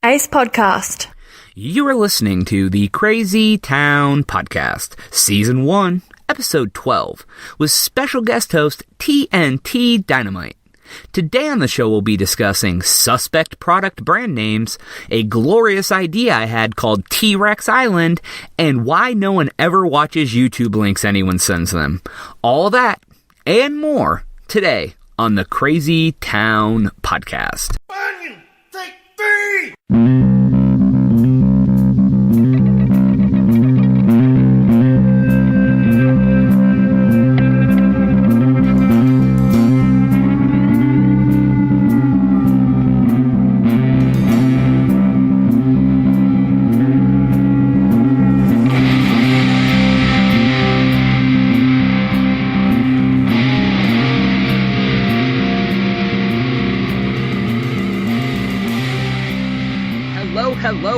Ace Podcast. You are listening to the Crazy Town Podcast, Season 1, Episode 12, with special guest host TNT Dynamite. Today on the show we'll be discussing suspect product brand names, a glorious idea I had called T-Rex Island, and why no one ever watches YouTube links anyone sends them. All that and more today on the Crazy Town Podcast. Bunyan, take 3!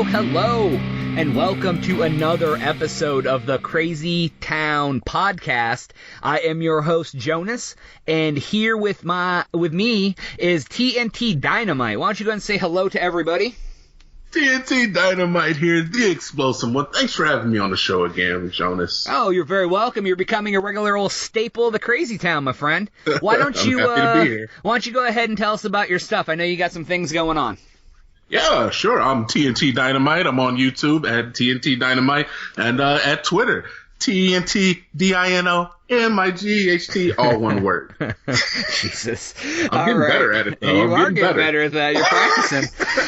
Hello, and welcome to another episode of the Crazy Town Podcast. I am your host, Jonas, and here with me is TNT Dynamite. Why don't you go ahead and say hello to everybody? TNT Dynamite here, the explosive one. Thanks for having me on the show again, Jonas. Oh, you're very welcome. You're becoming a regular old staple of the Crazy Town, my friend. Why don't you happy to be here. Why don't you go ahead and tell us about your stuff? I know you got some things going on. Yeah, sure. I'm TNT Dynamite. I'm on YouTube at TNT Dynamite and at Twitter, TNT DINOMIGHT, all one word. Jesus. I'm getting better at it, though. You are getting better at that. You're practicing.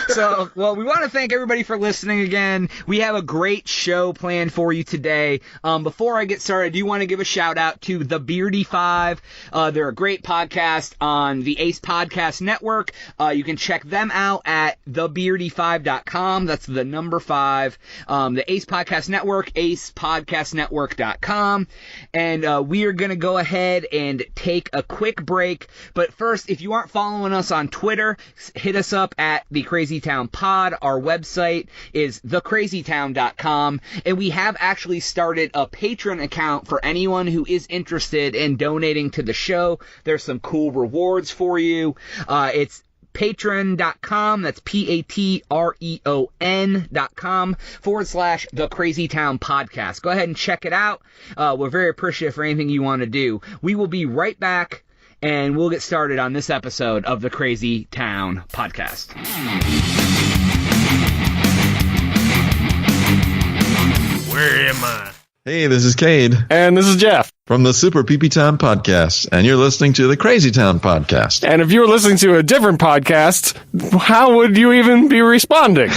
So, well, we want to thank everybody for listening again. We have a great show planned for you today. Before I get started, I do want to give a shout out to the Beardy Five. They're a great podcast on the Ace Podcast Network. You can check them out at thebeardy5.com. That's the number 5. The Ace Podcast Network, acepodcastnetwork.com. And we are going to go ahead and take a quick break. But first, if you aren't following us on Twitter, hit us up at the Crazy Town Pod. Our website is thecrazytown.com. And we have actually started a Patreon account for anyone who is interested in donating to the show. There's some cool rewards for you. It's patreon.com, that's patreon.com/The Crazy Town Podcast. Go ahead and check it out. We're very appreciative for anything you want to do. We will be right back, and we'll get started on this episode of the Crazy Town Podcast. Where am I? Hey, this is Cade. And this is Jeff. From the Super PP Town Podcast, and you're listening to the Crazy Town Podcast. And if you were listening to a different podcast, how would you even be responding?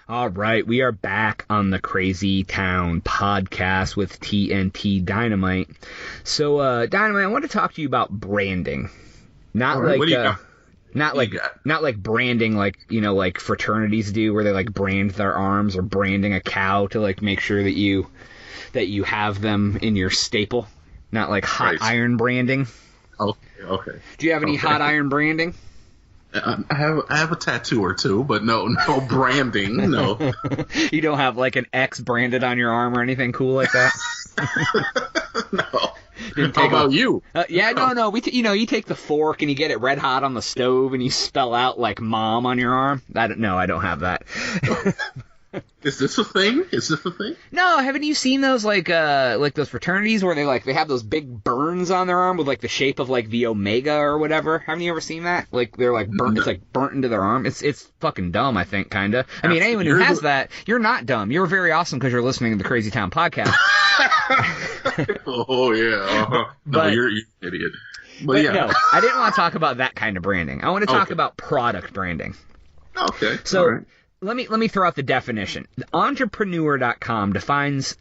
All right, we are back on the Crazy Town Podcast with TNT Dynamite. So, Dynamite, I want to talk to you about branding. Not right, like not like branding like, you know, like fraternities do, where they like brand their arms, or branding a cow to like make sure that you have them in your staple. Not like hot iron branding. Okay. Do you have any hot iron branding? I have a tattoo or two, but no branding, no. You don't have like an X branded on your arm or anything cool like that? No. How about you? No. You take the fork and you get it red hot on the stove and you spell out like mom on your arm. I don't have that. Is this a thing? No, haven't you seen those like those fraternities where they have those big burns on their arm with like the shape of like the omega or whatever? Haven't you ever seen that? Like they're like burnt. It's like burnt into their arm. It's fucking dumb, I think, kinda. I mean, anyone who has that, you're not dumb. You're very awesome because you're listening to the Crazy Town Podcast. Oh yeah. No, but, you're an idiot. But yeah. No, I didn't want to talk about that kind of branding. I want to talk about product branding. Okay. So. All right. Let me throw out the definition. Entrepreneur.com defines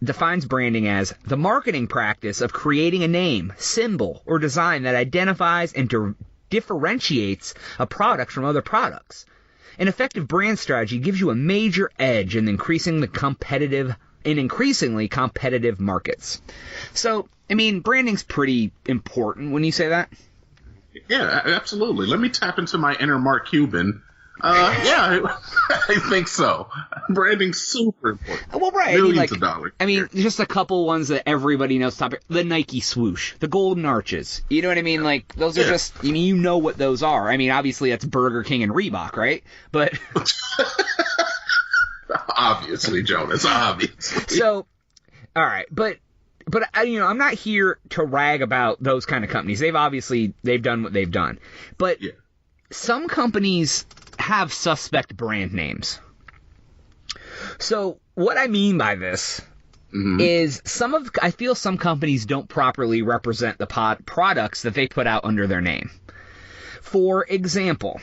branding as the marketing practice of creating a name, symbol, or design that identifies and differentiates a product from other products. An effective brand strategy gives you a major edge in increasingly competitive markets. So, I mean, branding's pretty important when you say that. Yeah, absolutely. Let me tap into my inner Mark Cuban. Yeah, I think so. Branding's super important. Well, right. Millions of dollars. I mean, just a couple ones that everybody knows. The Nike swoosh, the golden arches. You know what I mean? Like, those are just, you know what those are. I mean, obviously that's Burger King and Reebok, right? But obviously, Jonas, obviously. So, all right, but I'm not here to rag about those kind of companies. They've done what they've done. But some companies have suspect brand names. So what I mean by this is I feel some companies don't properly represent the products that they put out under their name. For example,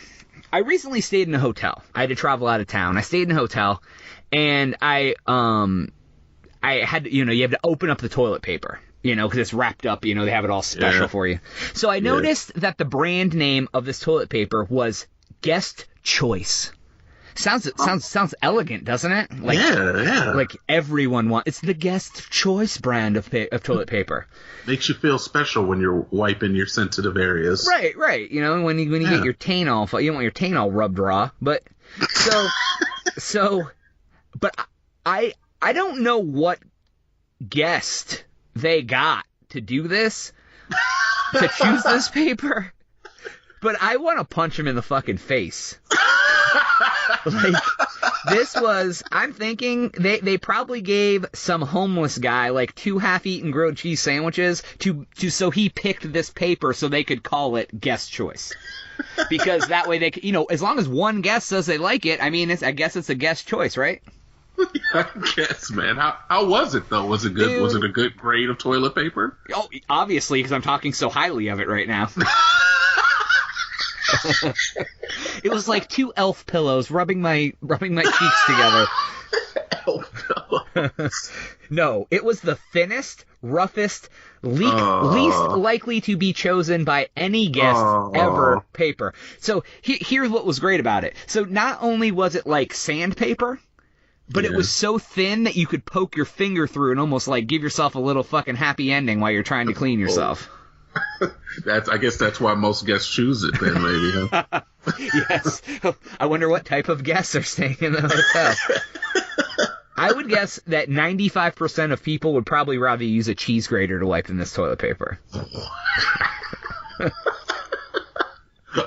I recently stayed in a hotel. I had to travel out of town. I stayed in a hotel, and I had to, you have to open up the toilet paper, because it's wrapped up, they have it all special for you. So I noticed that the brand name of this toilet paper was Guest Choice. Sounds elegant, doesn't it? Like, like everyone wants. It's the Guest Choice brand of toilet paper. Makes you feel special when you're wiping your sensitive areas. Right. When you get your taint all, you don't want your taint all rubbed raw. But but I don't know what guest they got to do this, to choose this paper, but I want to punch him in the fucking face. Like, I'm thinking they probably gave some homeless guy like 2 half-eaten grilled cheese sandwiches so he picked this paper so they could call it Guest Choice. Because that way they could, as long as one guest says they like it, I mean, I guess it's a guest choice, right? I guess, man. How was it, though? Was it good? Dude, was it a good grade of toilet paper? Oh, obviously, because I'm talking so highly of it right now. It was like 2 elf pillows rubbing my cheeks together. Elf pillows. No, it was the thinnest, roughest, least likely to be chosen by any guest ever paper. So here's what was great about it. So not only was it like sandpaper, but it was so thin that you could poke your finger through and almost like give yourself a little fucking happy ending while you're trying to clean yourself. I guess that's why most guests choose it then, maybe, huh? Yes. I wonder what type of guests are staying in the hotel. I would guess that 95% of people would probably rather use a cheese grater to wipe than this toilet paper.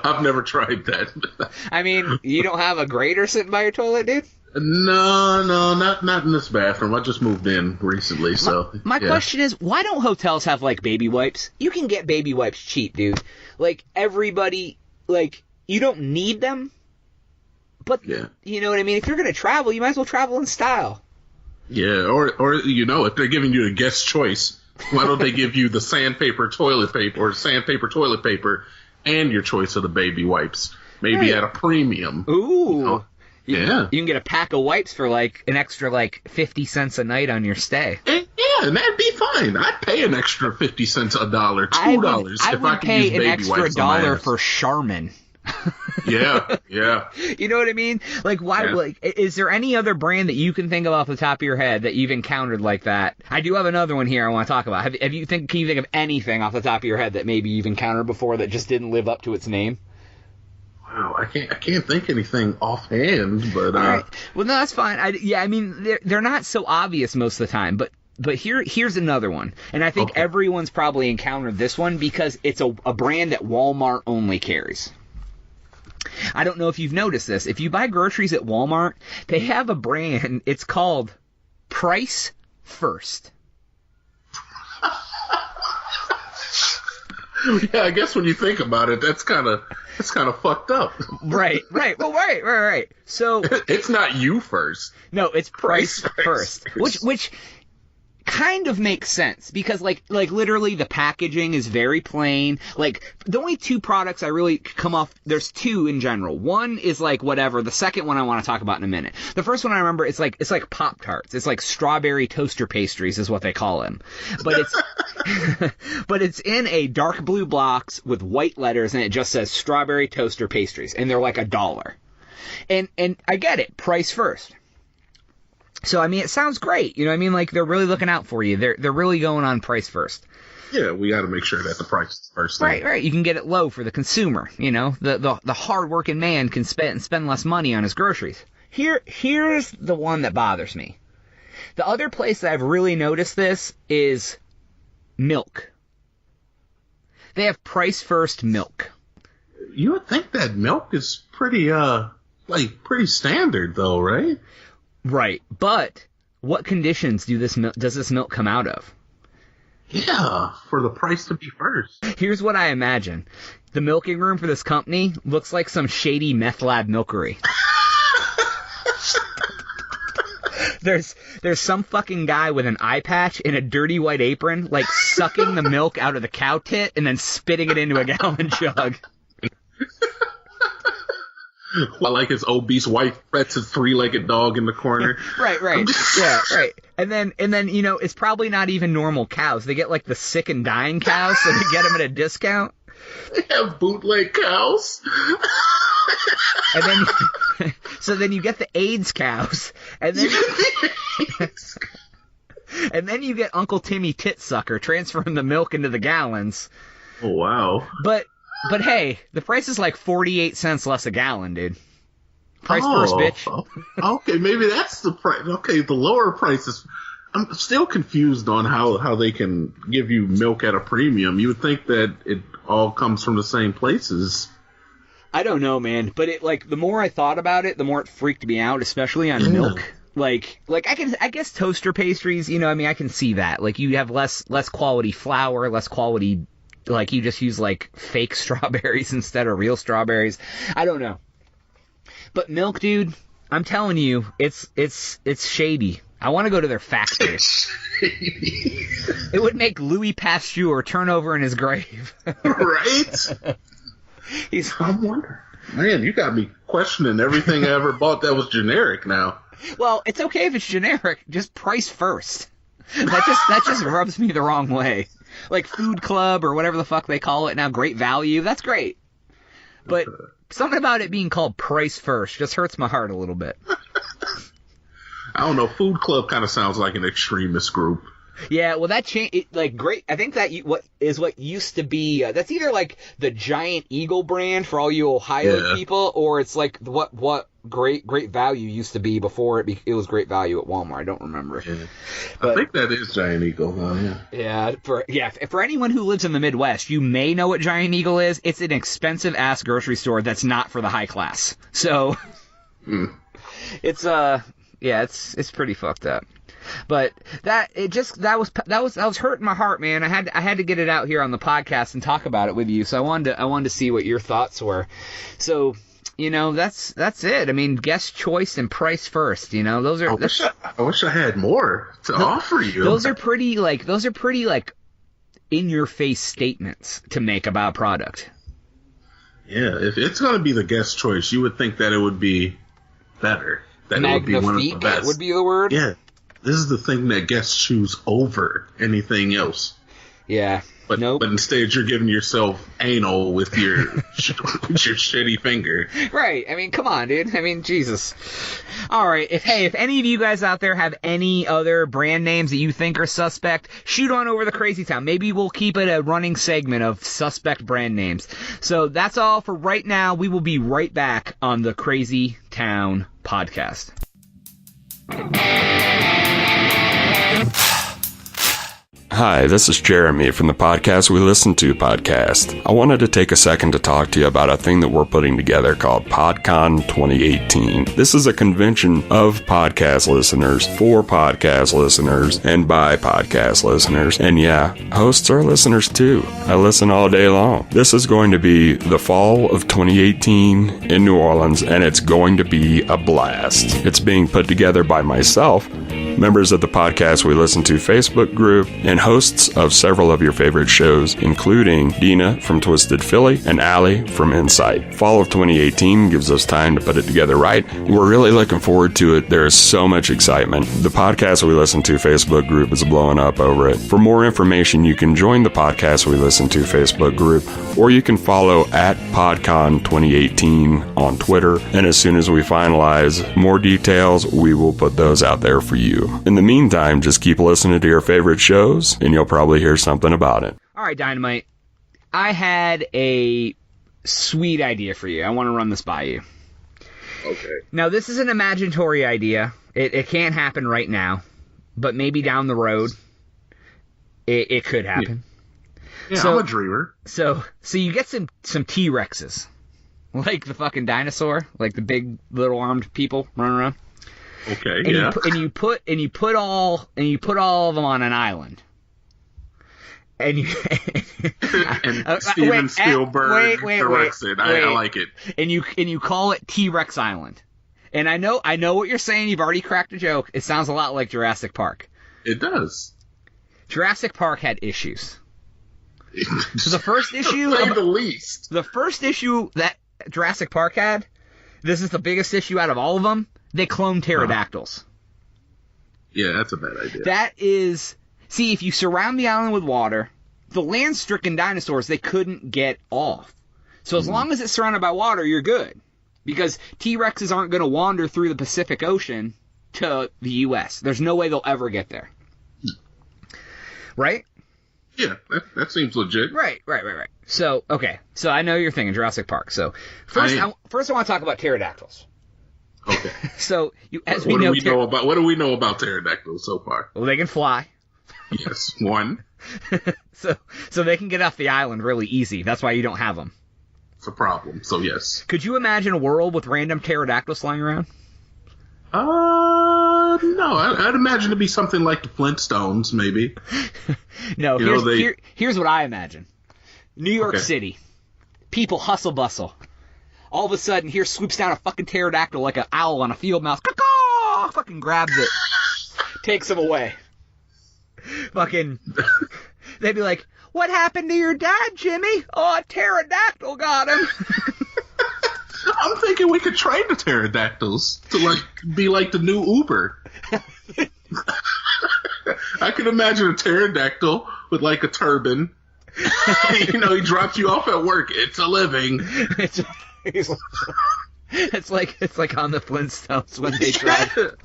I've never tried that. I mean, you don't have a grater sitting by your toilet, dude? No, not in this bathroom. I just moved in recently, so. My question is, why don't hotels have, like, baby wipes? You can get baby wipes cheap, dude. Like, everybody, like, you don't need them, but, you know what I mean? If you're going to travel, you might as well travel in style. Yeah, or if they're giving you a guest choice, why don't they give you the sandpaper toilet paper or sandpaper toilet paper and your choice of the baby wipes? Maybe at a premium. Ooh. You can get a pack of wipes for like an extra like 50 cents a night on your stay. And that'd be fine. I'd pay an extra 50 cents, $1, $2 if I could use baby wipes. I would pay an extra $1 for Charmin. Yeah. You know what I mean? Like, why? Yeah. Like, is there any other brand that you can think of off the top of your head that you've encountered like that? I do have another one here I want to talk about. Can you think of anything off the top of your head that maybe you've encountered before that just didn't live up to its name? Wow, I can't think anything offhand, but all right. Well, no, that's fine. I mean, they're not so obvious most of the time, but here's another one, and I think everyone's probably encountered this one because it's a brand that Walmart only carries. I don't know if you've noticed this. If you buy groceries at Walmart, they have a brand. It's called Price First. Yeah, I guess when you think about it, that's kind of fucked up. Right. Well, right. So it's not you first. No, it's price first. Which kind of makes sense because like literally the packaging is very plain. Like the only 2 products I really come off, there's 2 in general. One is like whatever. The second one I want to talk about in a minute. The first one I remember it's like Pop-Tarts. It's like strawberry toaster pastries is what they call them. But it's in a dark blue box with white letters and it just says strawberry toaster pastries and they're like $1. And I get it, price first. So, I mean, it sounds great. You know what I mean? Like, they're really looking out for you. They're really going on price first. Yeah, we got to make sure that the price is the first thing. Right. You can get it low for the consumer. You know, the hard-working man can spend less money on his groceries. Here's the one that bothers me. The other place that I've really noticed this is milk. They have price first milk. You would think that milk is pretty standard, though, right? Right, but what conditions does this milk come out of? Yeah, for the price to be first. Here's what I imagine. The milking room for this company looks like some shady meth lab milkery. There's some fucking guy with an eye patch in a dirty white apron, like sucking the milk out of the cow tit and then spitting it into a gallon jug. While like his obese wife pets his three-legged dog in the corner. Right. Yeah, right. And then it's probably not even normal cows. They get like the sick and dying cows, so they get them at a discount. They have bootleg cows. And then, so then you get the AIDS cows, and then you get Uncle Timmy Titsucker transferring the milk into the gallons. Oh wow! But hey, the price is like 48 cents less a gallon, dude. Price first, bitch. Okay, maybe that's the price. Okay, the lower prices. I'm still confused on how they can give you milk at a premium. You would think that it all comes from the same places. I don't know, man, but the more I thought about it, the more it freaked me out, especially on milk. Like I guess toaster pastries, I can see that. Like you have less quality flour, less quality, like you just use like fake strawberries instead of real strawberries. I don't know. But milk, dude, I'm telling you, it's shady. I want to go to their factory. It would make Louis Pasteur turn over in his grave. Right? I'm wondering. Man, you got me questioning everything I ever bought that was generic now. Well, it's okay if it's generic. Just price first. That just rubs me the wrong way. Like Food Club or whatever the fuck they call it now, Great Value. That's great. But something about it being called price first just hurts my heart a little bit. I don't know. Food Club kind of sounds like an extremist group. Yeah, well, that great. I think that what used to be. That's either like the Giant Eagle brand for all you Ohio people, or it's like what Great Value used to be before it was Great Value at Walmart. I don't remember. Yeah. But, I think that is Giant Eagle, though. Yeah. For anyone who lives in the Midwest, you may know what Giant Eagle is. It's an expensive ass grocery store that's not for the high class. So it's it's pretty fucked up. But that was hurting my heart, man. I had to get it out here on the podcast and talk about it with you. So I wanted to see what your thoughts were. So, that's it. I mean, guest choice and price first, those are I wish I had more to offer you. Those are pretty in your face statements to make about a product. Yeah, if it's going to be the guest choice, you would think that it would be better. That it would be one of the best. Would be the word? Yeah. This is the thing that guests choose over anything else. Yeah. But instead you're giving yourself anal with your shitty finger. Right. I mean, come on, dude. I mean, Jesus. All right. If any of you guys out there have any other brand names that you think are suspect, shoot on over to Crazy Town. Maybe we'll keep it a running segment of suspect brand names. So that's all for right now. We will be right back on the Crazy Town podcast. Hi, this is Jeremy from the Podcast We Listen To podcast. I wanted to take a second to talk to you about a thing that we're putting together called PodCon 2018. This is a convention of podcast listeners, for podcast listeners, and by podcast listeners. And yeah, hosts are listeners too. I listen all day long. This is going to be the fall of 2018 in New Orleans, and it's going to be a blast. It's being put together by myself, members of the Podcast We Listen To Facebook group, and hosts of several of your favorite shows, including Dina from Twisted Philly and Allie from Insight. Fall of 2018 gives us time to put it together right. We're really looking forward to it. There is so much excitement. The Podcast We Listen To Facebook group is blowing up over it. For more information, you can join the Podcast We Listen To Facebook group, or you can follow at PodCon 2018 on Twitter. And as soon as we finalize more details, we will put those out there for you. you. In the meantime, just keep listening to your favorite shows, and you'll probably hear something about it. All right, Dynamite. I had a sweet idea for you. I want to run this by you. Okay. Now, this is an imaginatory idea. It can't happen right now, but maybe down the road, it could happen. Yeah, So- I'm a dreamer. So you get some T-Rexes, like the fucking dinosaur, like the big little armed people running around. Okay, And yeah. you put all of them on an island. And you And Steven Spielberg directs it. I like it. And you call it T-Rex Island. And I know what you're saying. You've already cracked a joke. It sounds a lot like Jurassic Park. It does. Jurassic Park had issues. So the first issue, To say the least. the first issue that Jurassic Park had, this is the biggest issue out of all of them. They cloned pterodactyls. Yeah, that's a bad idea. That is, see, if you surround the island with water, the land-stricken dinosaurs, they couldn't get off. So as long as it's surrounded by water, you're good. Because T-Rexes aren't going to wander through the Pacific Ocean to the U.S. There's no way they'll ever get there. Right? Yeah, that seems legit. Right. So, okay. So I know you're thinking Jurassic Park. So first I want to talk about pterodactyls. Okay. So, as we What know, do we know about pterodactyls so far? well, they can fly. Yes, one. So they can get off the island really easy. That's why you don't have them. It's a problem. So yes. Could you imagine a world with random pterodactyls flying around? No. I'd imagine it'd be something like the Flintstones, maybe. No. You know, Here's what I imagine. New York Okay. City. People hustle bustle. All of a sudden, here swoops down a fucking pterodactyl like an owl on a field mouse. Caw-caw! Fucking grabs it. Takes him away. Fucking... They'd be like, what happened to your dad, Jimmy? Oh, a pterodactyl got him. I'm thinking we could train the pterodactyls to be like the new Uber. I could imagine a pterodactyl with like a turban. He drops you off at work. It's a living. It's like on the Flintstones when they drive.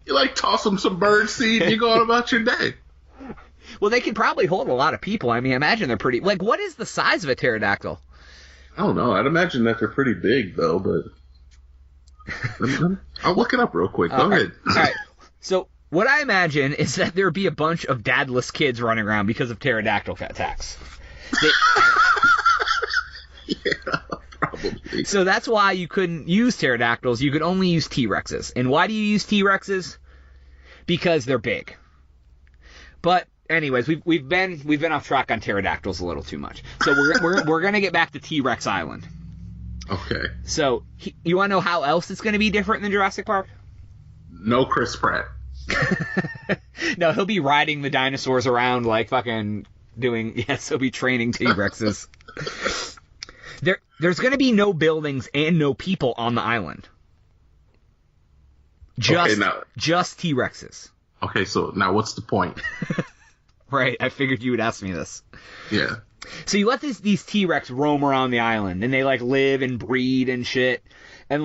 You toss them some bird seed and you go on about your day. Well, they could probably hold a lot of people. I mean, imagine they're pretty... what is the size of a pterodactyl? I don't know. I'd imagine that they're pretty big, though, but... I'll look it up real quick. Go ahead. All right. So, what I imagine is that there'd be a bunch of dadless kids running around because of pterodactyl attacks. Yeah, probably. So that's why you couldn't use pterodactyls. You could only use T-Rexes. And why do you use T-Rexes? Because they're big. But... anyways, we've been off track on pterodactyls a little too much. So we're gonna get back to T-Rex Island. Okay. So you want to know how else it's gonna be different than Jurassic Park? No Chris Pratt. No, he'll be riding the dinosaurs around like fucking doing. Yes, he'll be training T-Rexes. There's gonna be no buildings and no people on the island. Just T-Rexes. Okay, so now what's the point? Right, I figured you would ask me this. Yeah. So you let these T-Rex roam around the island, and they live and breed and shit, and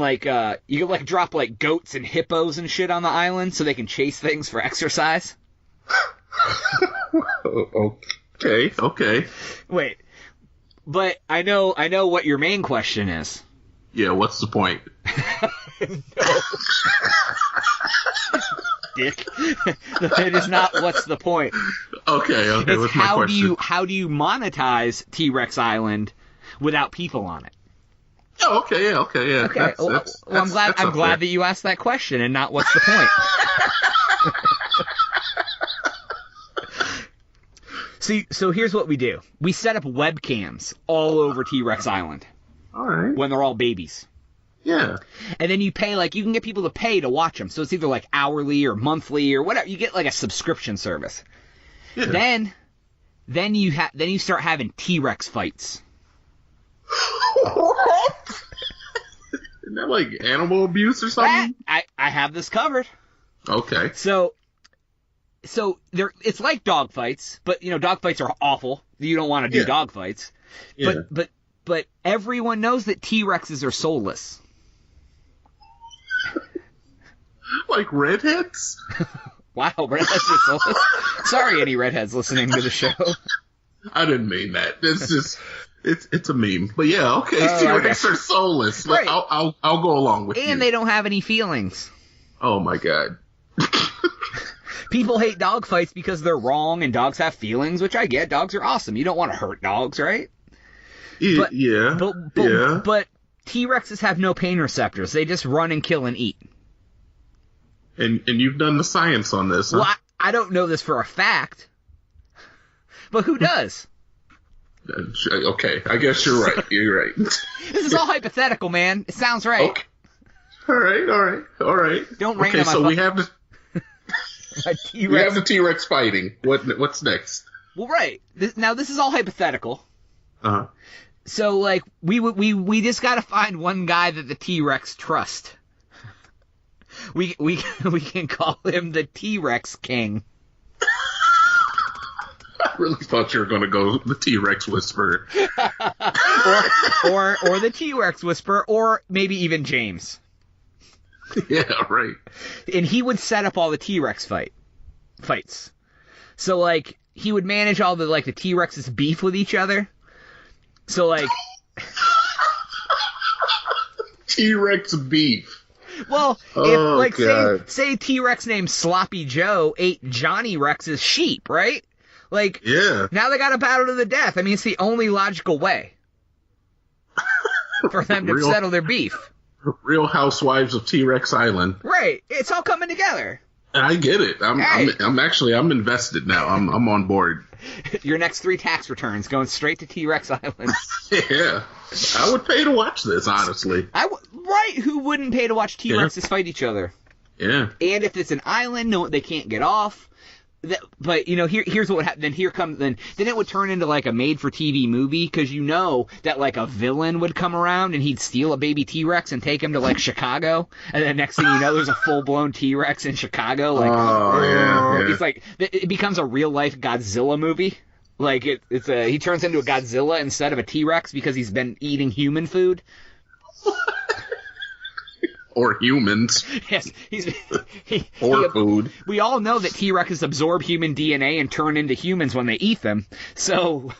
you can drop goats and hippos and shit on the island so they can chase things for exercise. Okay. Wait, but I know what your main question is. Yeah, what's the point? Dick. It is not what's the point. Okay, It's what's my question? how do you monetize T-Rex Island without people on it? Oh, okay, yeah. Okay, I'm glad that you asked that question and not what's the point. So here's what we do. We set up webcams all over T-Rex Island. All right. When they're all babies. Yeah. And then you pay, you can get people to pay to watch them. So it's either hourly or monthly or whatever. You get a subscription service. Yeah. Then you start having T-Rex fights. What? Isn't that animal abuse or something? I have this covered. Okay. So it's like dog fights, but dog fights are awful. You don't want to do dog fights. Yeah. But everyone knows that T-Rexes are soulless. Like redheads? Wow, redheads are soulless. Sorry, any redheads listening to the show. I didn't mean that. It's just it's a meme. But yeah, okay, T-Rex are soulless. Right. I'll go along with you. And they don't have any feelings. Oh my god. People hate dog fights because they're wrong and dogs have feelings, which I get. Dogs are awesome. You don't want to hurt dogs, right? But T-Rexes have no pain receptors. They just run and kill and eat. And you've done the science on this, huh? Well, I don't know this for a fact. But who does? Okay, I guess you're right. You're right. This is all hypothetical, man. It sounds right. Okay. All right. Don't rain okay, on my so we have the T-Rex. we have the T-Rex fighting. What's next? Well, right. This is all hypothetical. Uh-huh. So, like, we just gotta find one guy that the T-Rex trust. We can call him the T-Rex King. I really thought you were going to go the T-Rex Whisperer. or the T-Rex Whisperer, or maybe even James. Yeah, right. And he would set up all the T-Rex fights. So, like, he would manage all the T-Rex's beef with each other. So, like... T-Rex beef. Well, if, say T-Rex named Sloppy Joe ate Johnny Rex's sheep, right? Like, yeah. Now they got a battle to the death. I mean, it's the only logical way for them to settle their beef. Real Housewives of T-Rex Island. Right. It's all coming together. I get it. I'm invested now. I'm on board. Your next 3 tax returns going straight to T-Rex Island. Yeah. I would pay to watch this, honestly. Right. Who wouldn't pay to watch T-Rexes fight each other? Yeah. And if it's an island, no, they can't get off. But, you know, here's what would happen. Then it would turn into, like, a made-for-TV movie, because you know that, like, a villain would come around and he'd steal a baby T-Rex and take him to, like, Chicago. And then next thing you know, there's a full-blown T-Rex in Chicago. Like, yeah. It's like, it becomes a real-life Godzilla movie. Like, he turns into a Godzilla instead of a T-Rex because he's been eating human food. Or humans. Yes, food. We all know that T-Rexes absorb human DNA and turn into humans when they eat them. So,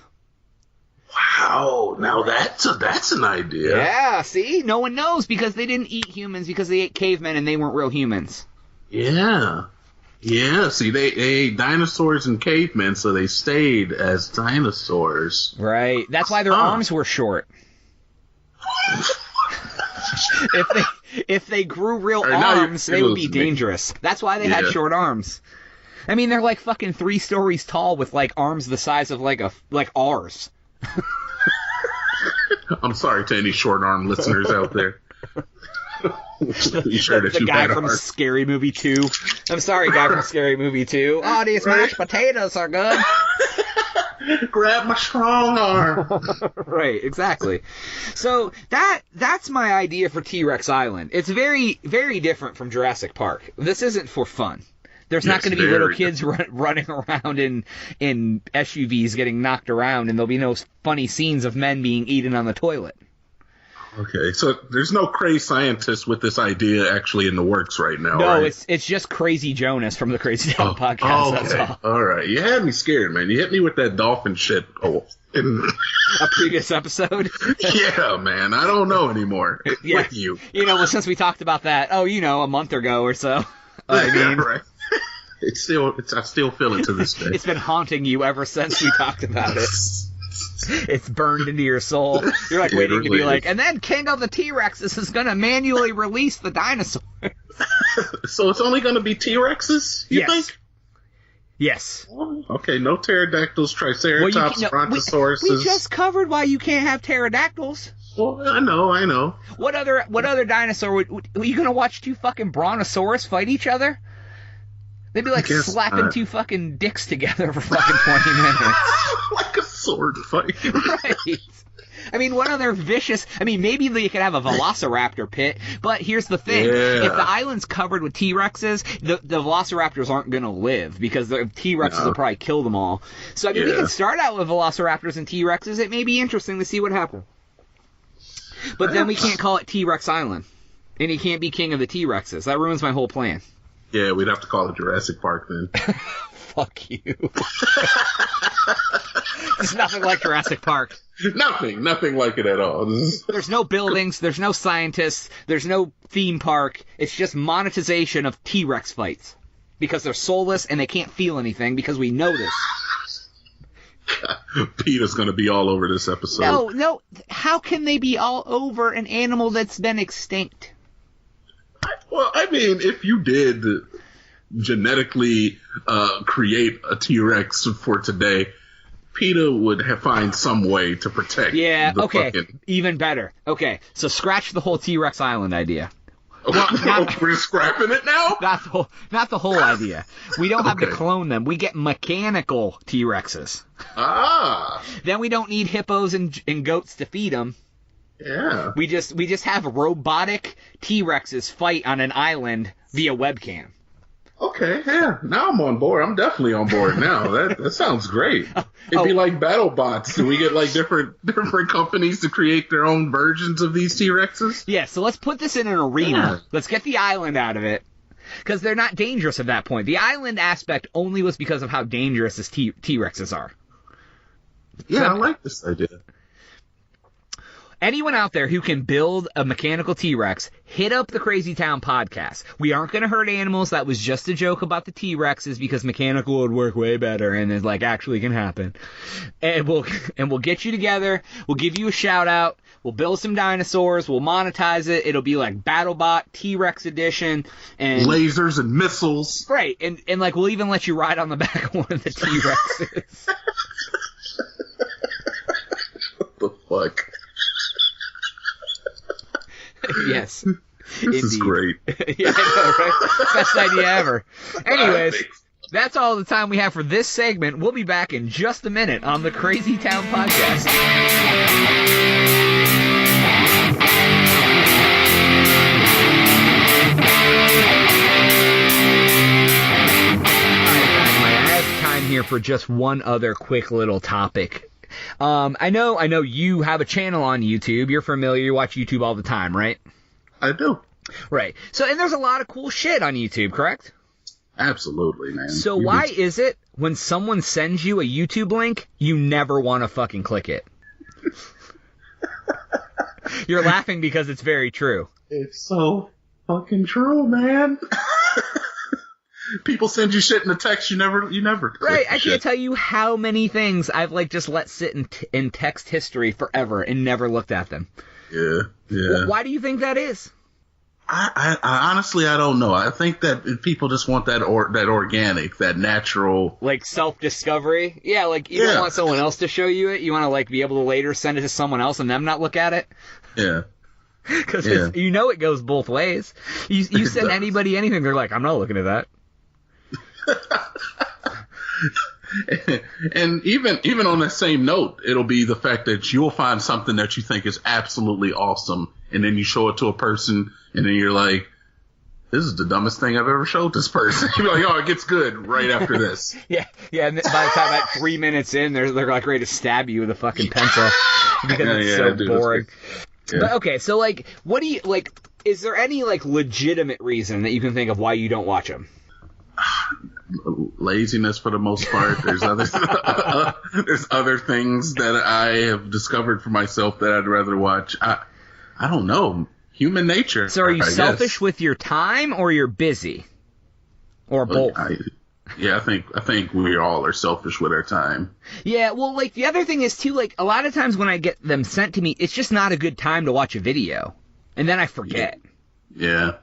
wow, now that's an idea. Yeah, see, no one knows because they didn't eat humans because they ate cavemen and they weren't real humans. Yeah. See, they ate dinosaurs and cavemen, so they stayed as dinosaurs. Right. That's why their arms were short. If they grew real arms, they would be dangerous. That's why they had short arms. I mean, they're like fucking 3 stories tall with like arms the size of like ours. I'm sorry to any short arm listeners out there. The guy from Scary Movie 2. I'm sorry, guy from Scary Movie 2. Oh, these mashed potatoes are good. Grab my strong arm. Right, exactly. So that's my idea for T-Rex Island. It's very, very different from Jurassic Park. This isn't for fun. There's not going to be little kids running around in SUVs getting knocked around, and there'll be no funny scenes of men being eaten on the toilet. Okay, so there's no crazy scientist with this idea actually in the works right now, No, right? it's just Crazy Jonas from the Crazy Town podcast. Oh, okay. That's all right. You had me scared, man. You hit me with that dolphin shit. In a previous episode? Yeah, man. I don't know anymore. Yeah. With you. You know, well, since we talked about that, a month ago or so. I mean, right. I still feel it to this day. It's been haunting you ever since we talked about it. It's burned into your soul. You're like waiting to be like, and then King of the T-Rexes is going to manually release the dinosaurs. So it's only going to be T-Rexes, you think? Yes. Oh, okay, no pterodactyls, triceratops, brontosauruses. We just covered why you can't have pterodactyls. Well, I know. What other dinosaur are you going to watch 2 fucking brontosaurus fight each other? They'd be like slapping 2 fucking dicks together for fucking 20 minutes. Like a sword fight. Right. I mean, what other vicious... I mean, maybe they could have a velociraptor pit, but here's the thing. Yeah. If the island's covered with T-Rexes, the velociraptors aren't going to live, because the T-Rexes will probably kill them all. So, I mean, we can start out with velociraptors and T-Rexes. It may be interesting to see what happens. But then we can't call it T-Rex Island. And he can't be king of the T-Rexes. That ruins my whole plan. Yeah, we'd have to call it Jurassic Park then. Fuck you. It's nothing like Jurassic Park. Nothing like it at all. There's no buildings, there's no scientists, there's no theme park. It's just monetization of T-Rex fights. Because they're soulless and they can't feel anything because we know this. PETA's going to be all over this episode. No. How can they be all over an animal that's been extinct? Well, I mean, if you did genetically create a T-Rex for today, PETA would find some way to protect. Yeah, the okay. fucking... Even better. Okay, so scratch the whole T-Rex Island idea. Well, we're scrapping it now? Not the whole idea. We don't have to clone them. We get mechanical T-Rexes. Ah. Then we don't need hippos and goats to feed them. Yeah. We just have robotic T-Rexes fight on an island via webcam. Okay, yeah. Now I'm on board. I'm definitely on board now. That sounds great. It'd be like BattleBots. Do we get like different companies to create their own versions of these T-Rexes? Yeah, so let's put this in an arena. Yeah. Let's get the island out of it. Because they're not dangerous at that point. The island aspect only was because of how dangerous these T-Rexes are. Yeah, I like this idea. Anyone out there who can build a mechanical T-Rex, hit up the Crazy Town podcast. We aren't going to hurt animals. That was just a joke about the T-Rexes because mechanical would work way better and it actually can happen. And we'll get you together. We'll give you a shout out. We'll build some dinosaurs. We'll monetize it. It'll be like BattleBot T-Rex edition and lasers and missiles. Right. And we'll even let you ride on the back of one of the T-Rexes. What the fuck? Yes. This Indeed. Is great. Yeah, I know, right? Best idea ever. Anyways, that's all the time we have for this segment. We'll be back in just a minute on the Crazy Town Podcast. I have time here for just one other quick little topic. I know you have a channel on YouTube. You're familiar. You watch YouTube all the time, right? I do. Right. So, and there's a lot of cool shit on YouTube, correct? Absolutely, man. So why is it when someone sends you a YouTube link, you never want to fucking click it? You're laughing because it's very true. It's so fucking true, man. People send you shit in the text, you never click right, I shit. can't tell you how many things I've just let sit in text history forever and never looked at them. Yeah. Why do you think that is? I honestly, I don't know. I think that people just want that organic, that natural, like self-discovery. Yeah, you don't want someone else to show you it. You want to be able to later send it to someone else and them not look at it. Yeah. Because it goes both ways. You send anybody anything, they're like, I'm not looking at that. And even on that same note, it'll be the fact that you'll find something that you think is absolutely awesome, and then you show it to a person, and then you're like, this is the dumbest thing I've ever showed this person. You're like, oh, it gets good right after this. yeah, and by the time 3 minutes in, they're ready to stab you with a fucking pencil because it's so boring. Yeah. But okay, so what do you is there any legitimate reason that you can think of why you don't watch them? Laziness for the most part. There's other things that I have discovered for myself that I'd rather watch. I don't know. Human nature. So are you selfish with your time or you're busy? Or both? I think we all are selfish with our time. Yeah, well, the other thing is too, a lot of times when I get them sent to me, it's just not a good time to watch a video. And then I forget. Yeah.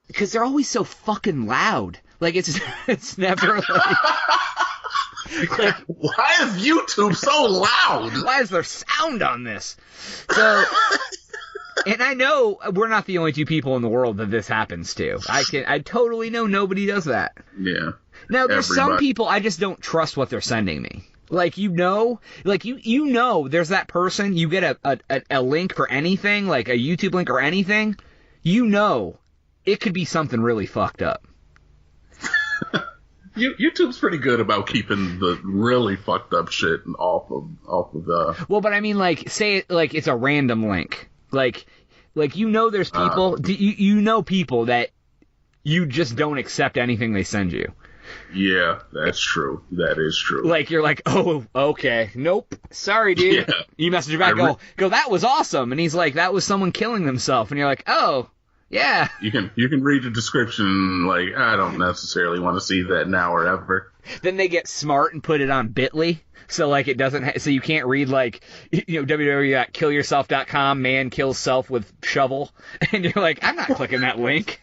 Because they're always so fucking loud. It's never why is YouTube so loud? Why is there sound on this? So, and I know we're not the only two people in the world that this happens to. I totally know nobody does that. Yeah. Now, there's some people I just don't trust what they're sending me. You know, there's that person, you get a link for anything, like a YouTube link or anything, it could be something really fucked up. YouTube's pretty good about keeping the really fucked up shit off of the. Well, but I mean, say it's a random link, there's people, people that you just don't accept anything they send you. Yeah, that's true. That is true. Like, you're like, oh, okay, nope, sorry, dude. Yeah. You message back, go, that was awesome. And he's like, that was someone killing themselves. And you're like, oh, yeah. You can read the description, like, I don't necessarily want to see that now or ever. Then they get smart and put it on Bitly. So, like, it doesn't, so you can't read, like, www.killyourself.com, man kills self with shovel. And you're like, I'm not clicking that link.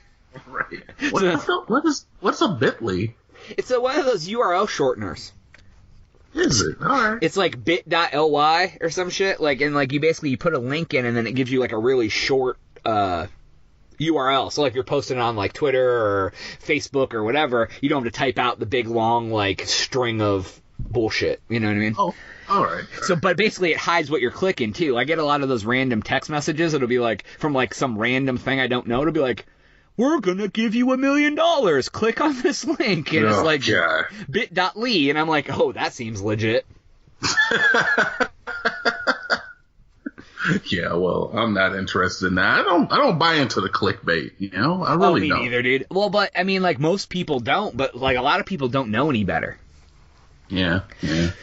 Right. What's a Bitly? It's one of those URL shorteners. Is it? All right. It's like bit.ly or some shit. Like, and like you put a link in, and then it gives you like a really short URL. So like you're posting on like Twitter or Facebook or whatever, you don't have to type out the big long like string of bullshit. You know what I mean? Oh, all right. So, but basically it hides what you're clicking too. I get a lot of those random text messages. It'll be like from like some random thing I don't know. It'll be like, we're going to give you $1 million. Click on this link. And it's like bit.ly. And I'm like, oh, that seems legit. Yeah, well, I'm not interested in that. I don't buy into the clickbait, you know? I really don't. Me neither, dude. Well, but, I mean, like, most people don't. But, like, a lot of people don't know any better. Yeah.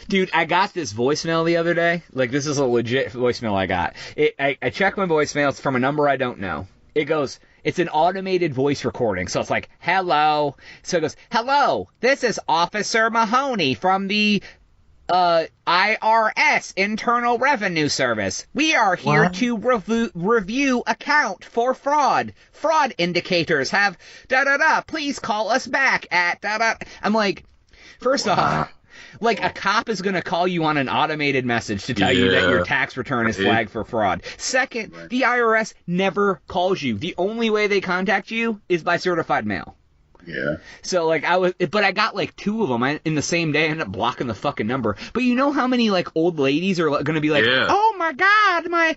Dude, I got this voicemail the other day. Like, this is a legit voicemail I got. I checked my voicemail. It's from a number I don't know. It goes... It's an automated voice recording, so it's like, hello. So it goes, hello, this is Officer Mahoney from the IRS, Internal Revenue Service. We are here to review account for fraud. Fraud indicators have da-da-da. Please call us back at da-da. I'm like, first off... Like, a cop is going to call you on an automated message to tell you that your tax return is flagged for fraud. Second, the IRS never calls you. The only way they contact you is by certified mail. Yeah. So, like, but I got, like, 2 of them in the same day. I ended up blocking the fucking number. But you know how many, like, old ladies are going to be like, oh, my God,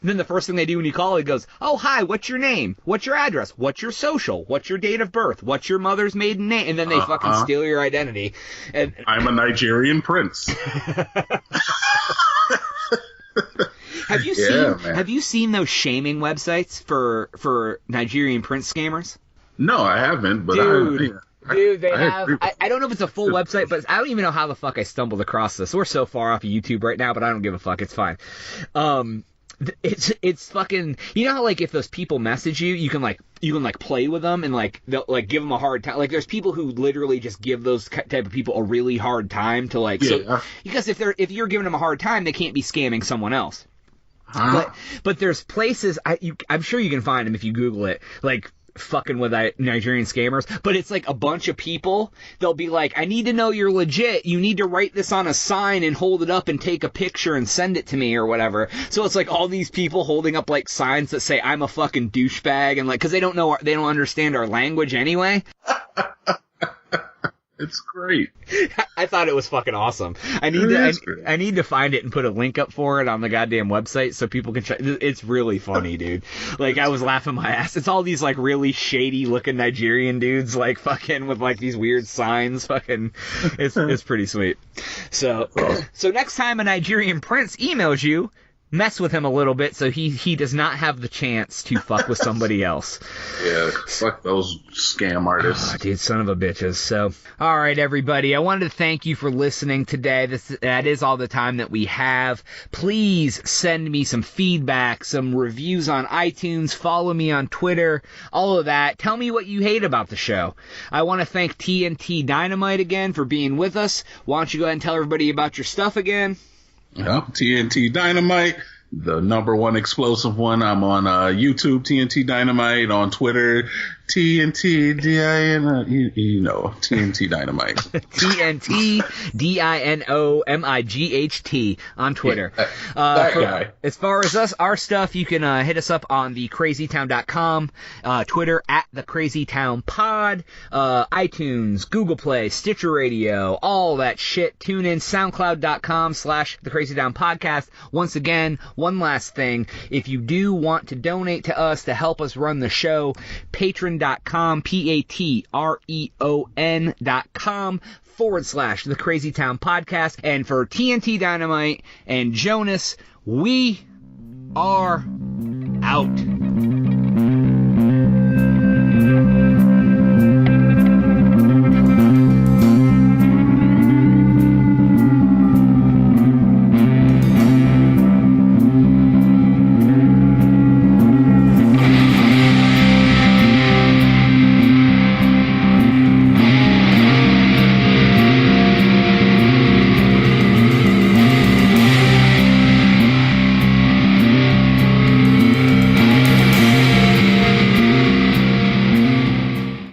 Then the first thing they do when you call, it goes, oh, hi, what's your name? What's your address? What's your social? What's your date of birth? What's your mother's maiden name? And then they fucking steal your identity. And I'm a Nigerian prince. Have you seen those shaming websites for Nigerian prince scammers? No, I haven't, but Dude, they have... I don't know if it's a full website, but I don't even know how the fuck I stumbled across this. We're so far off of YouTube right now, but I don't give a fuck. It's fine. It's fucking, you know how like if those people message you, you can play with them and like they'll like give them a hard time. Like there's people who literally just give those type of people a really hard time to like so, because if you're giving them a hard time, they can't be scamming someone else. But there's places I'm sure you can find them if you Google it, like fucking with Nigerian scammers, but it's like a bunch of people. They'll be like, I need to know you're legit. You need to write this on a sign and hold it up and take a picture and send it to me or whatever. So it's like all these people holding up like signs that say I'm a fucking douchebag and like, cause they don't understand our language anyway. It's great. I thought it was fucking awesome. I need to find it and put a link up for it on the goddamn website so people can check. It's really funny, dude. Like, I was laughing my ass. It's all these, like, really shady looking Nigerian dudes, like, fucking with, like, these weird signs. Fucking, it's pretty sweet. So next time a Nigerian prince emails you, mess with him a little bit so he does not have the chance to fuck with somebody else. Yeah, fuck those scam artists. Oh, dude, son of a bitches. So, all right, everybody. I wanted to thank you for listening today. That is all the time that we have. Please send me some feedback, some reviews on iTunes. Follow me on Twitter. All of that. Tell me what you hate about the show. I want to thank TNT Dynamite again for being with us. Why don't you go ahead and tell everybody about your stuff again? TNT Dynamite, the #1 explosive one. I'm on YouTube, TNT Dynamite, on Twitter, TNT TNT Dynamite. TNT DINOMIGHT on Twitter. That guy. As far as our stuff, you can hit us up on thecrazytown.com, Twitter @thecrazytownpod, iTunes, Google Play, Stitcher Radio, all that shit. Tune in, SoundCloud.com/thecrazytownpodcast. Once again, one last thing. If you do want to donate to us to help us run the show, patreon.com, patreon.com/The Crazy Town Podcast. And for TNT Dynamite and Jonas, we are out.